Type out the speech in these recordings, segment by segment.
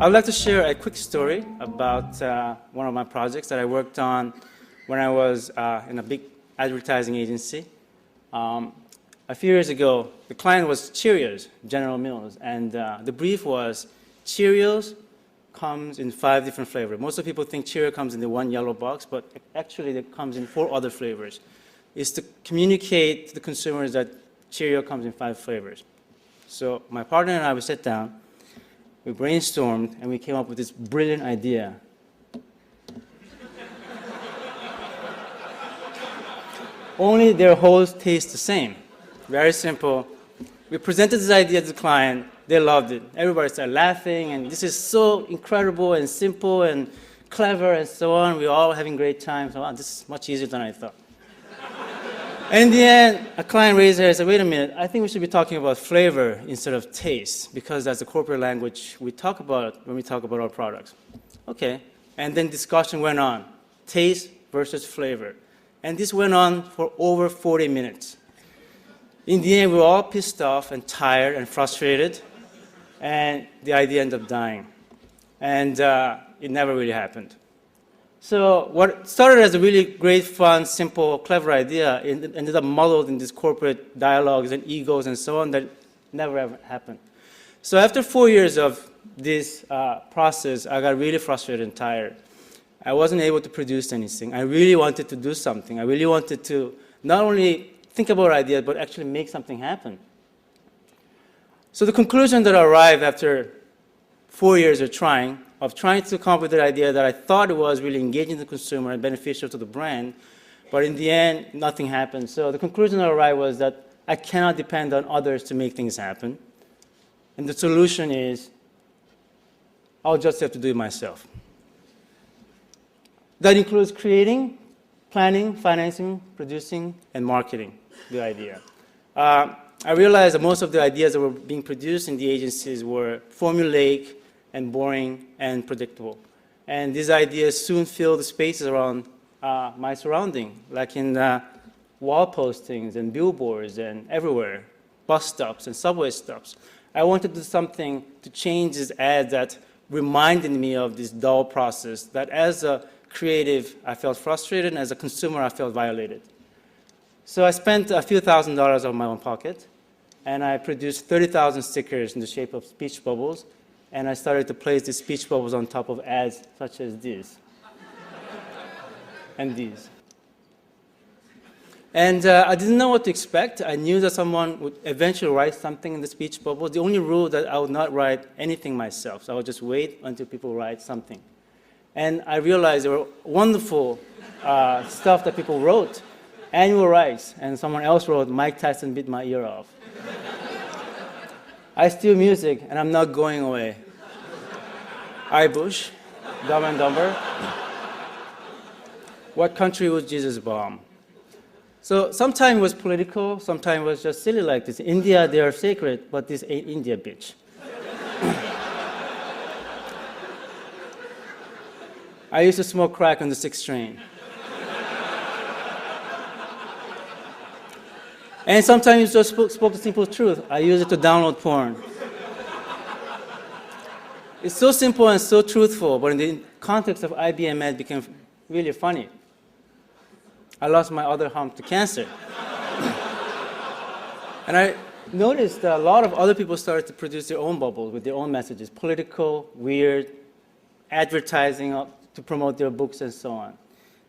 would like to share a quick story about one of my projects that I worked on when I was in a big advertising agency. A few years ago, the client was Cheerios, General Mills, and the brief was Cheerios comes in 5 different flavors. Most of people think Cheerio comes in the one yellow box, but actually it comes in 4 other flavors. It's to communicate to the consumers that Cheerio comes in 5 flavors. So my partner and I would sit down, we brainstormed, and we came up with this brilliant idea. Only their holes taste the same. Very simple. We presented this idea to the client. They loved it. Everybody started laughing, and this is so incredible and simple and clever and so on. We were all having great time. So, wow, this is much easier than I thought. And in the end, a client raised her and said, wait a minute, I think we should be talking about flavor instead of taste, because that's the corporate language we talk about when we talk about our products. Okay. And then discussion went on, taste versus flavor. And this went on for over 40 minutes. In the end, we were all pissed off and tired and frustrated, and the idea ended up dying. And it never really happened. So what started as a really great, fun, simple, clever idea ended up muddled in these corporate dialogues and egos and so on that never ever happened. So after 4 years of this process, I got really frustrated and tired. I wasn't able to produce anything. I really wanted to do something. I really wanted to not only think about ideas, but actually make something happen. So the conclusion that I arrived after 4 years of trying to come up with an idea that I thought it was really engaging the consumer and beneficial to the brand, but in the end, nothing happened. So the conclusion I arrived was that I cannot depend on others to make things happen. And the solution is, I'll just have to do it myself. That includes creating, planning, financing, producing, and marketing the idea. I realized that most of the ideas that were being produced in the agencies were formulaic and boring and predictable. And these ideas soon filled the spaces around my surrounding, like in wall postings and billboards and everywhere, bus stops and subway stops. I wanted to do something to change these ads that reminded me of this dull process, that as a creative, I felt frustrated, and as a consumer, I felt violated. So I spent a few $1,000s out of my own pocket, and I produced 30,000 stickers in the shape of speech bubbles, and I started to place these speech bubbles on top of ads such as these and these. And I didn't know what to expect. I knew that someone would eventually write something in the speech bubble. The only rule that I would not write anything myself, so I would just wait until people write something. And I realized there were wonderful stuff that people wrote, annual rights, and someone else wrote, Mike Tyson bit my ear off. I steal music, and I'm not going away. I Bush, Dumb and Dumber. What country was Jesus bomb? So sometimes it was political, sometimes it was just silly like this. India, they are sacred, but this ain't India, bitch. I used to smoke crack on the 6th train. And sometimes you just spoke the simple truth. I use it to download porn. It's so simple and so truthful, but in the context of IBM, it became really funny. I lost my other hump to cancer. And I noticed that a lot of other people started to produce their own bubbles with their own messages, political, weird, advertising to promote their books and so on.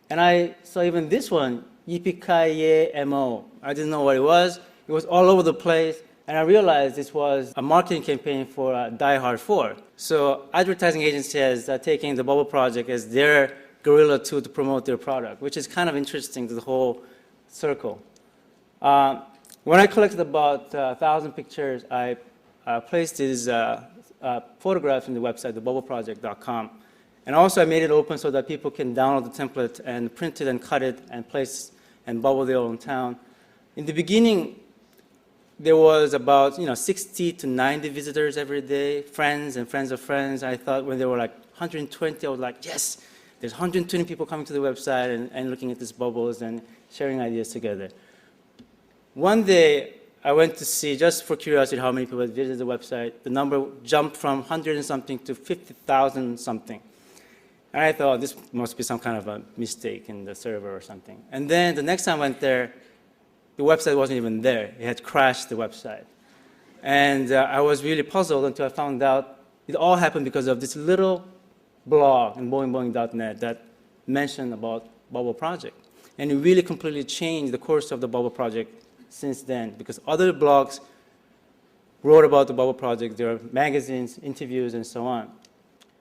And I saw even this one, Yippee-ki-yay-mo. I didn't know what it was. It was all over the place. And I realized this was a marketing campaign for Die Hard 4. So advertising agency has taken the Bubble Project as their guerrilla tool to promote their product, which is kind of interesting to the whole circle. When I collected about 1,000 pictures, I placed these photographs in the website, thebubbleproject.com. And also I made it open so that people can download the template and print it and cut it and place and bubble their own town. In the beginning, there was about 60 to 90 visitors every day, friends and friends of friends. I thought when there were like 120, I was like, yes, there's 120 people coming to the website and looking at these bubbles and sharing ideas together. One day, I went to see, just for curiosity, how many people had visited the website. The number jumped from 100 and something to 50,000 something. And I thought, this must be some kind of a mistake in the server or something. And then the next time I went there, the website wasn't even there. It had crashed the website. And I was really puzzled until I found out it all happened because of this little blog in boingboing.net that mentioned about Bubble Project. And it really completely changed the course of the Bubble Project since then, because other blogs wrote about the Bubble Project. There are magazines, interviews, and so on.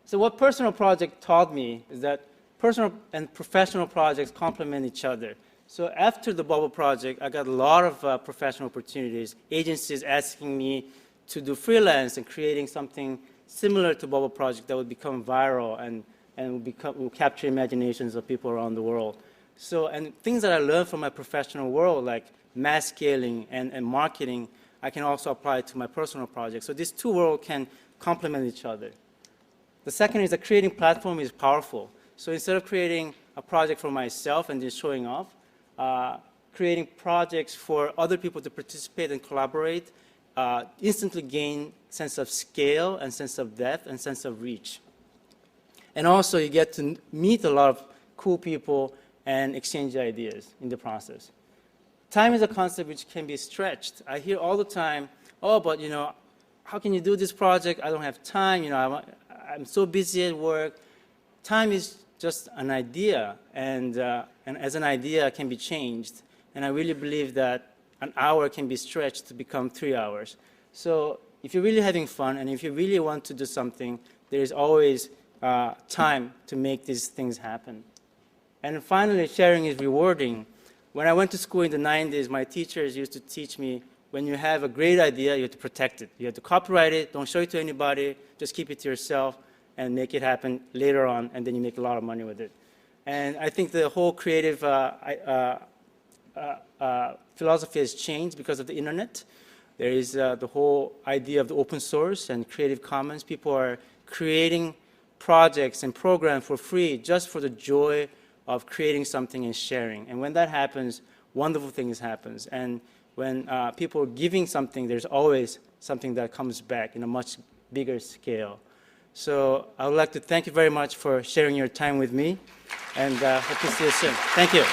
So what personal project taught me is that personal and professional projects complement each other. So after the Bubble Project, I got a lot of professional opportunities, agencies asking me to do freelance and creating something similar to Bubble Project that would become viral and will capture imaginations of people around the world. So, and things that I learned from my professional world, like mass scaling and marketing, I can also apply to my personal projects. So these two worlds can complement each other. The second is that creating platform is powerful. So instead of creating a project for myself and just showing off, creating projects for other people to participate and collaborate, instantly gain sense of scale and sense of depth and sense of reach. And also you get to meet a lot of cool people and exchange ideas in the process. Time is a concept which can be stretched. I hear all the time, oh, but how can you do this project? I don't have time, I'm so busy at work. Time is just an idea, and as an idea can be changed. And I really believe that an hour can be stretched to become 3 hours. So if you're really having fun and if you really want to do something, there is always time to make these things happen. And finally, sharing is rewarding. When I went to school in the 90s, my teachers used to teach me, when you have a great idea, you have to protect it. You have to copyright it, don't show it to anybody, just keep it to yourself and make it happen later on, and then you make a lot of money with it. And I think the whole creative philosophy has changed because of the internet. There is the whole idea of the open source and Creative Commons. People are creating projects and programs for free just for the joy of creating something and sharing. And when that happens, wonderful things happen. And when people are giving something, there's always something that comes back in a much bigger scale. So I would like to thank you very much for sharing your time with me, and hope to see you soon. Thank you.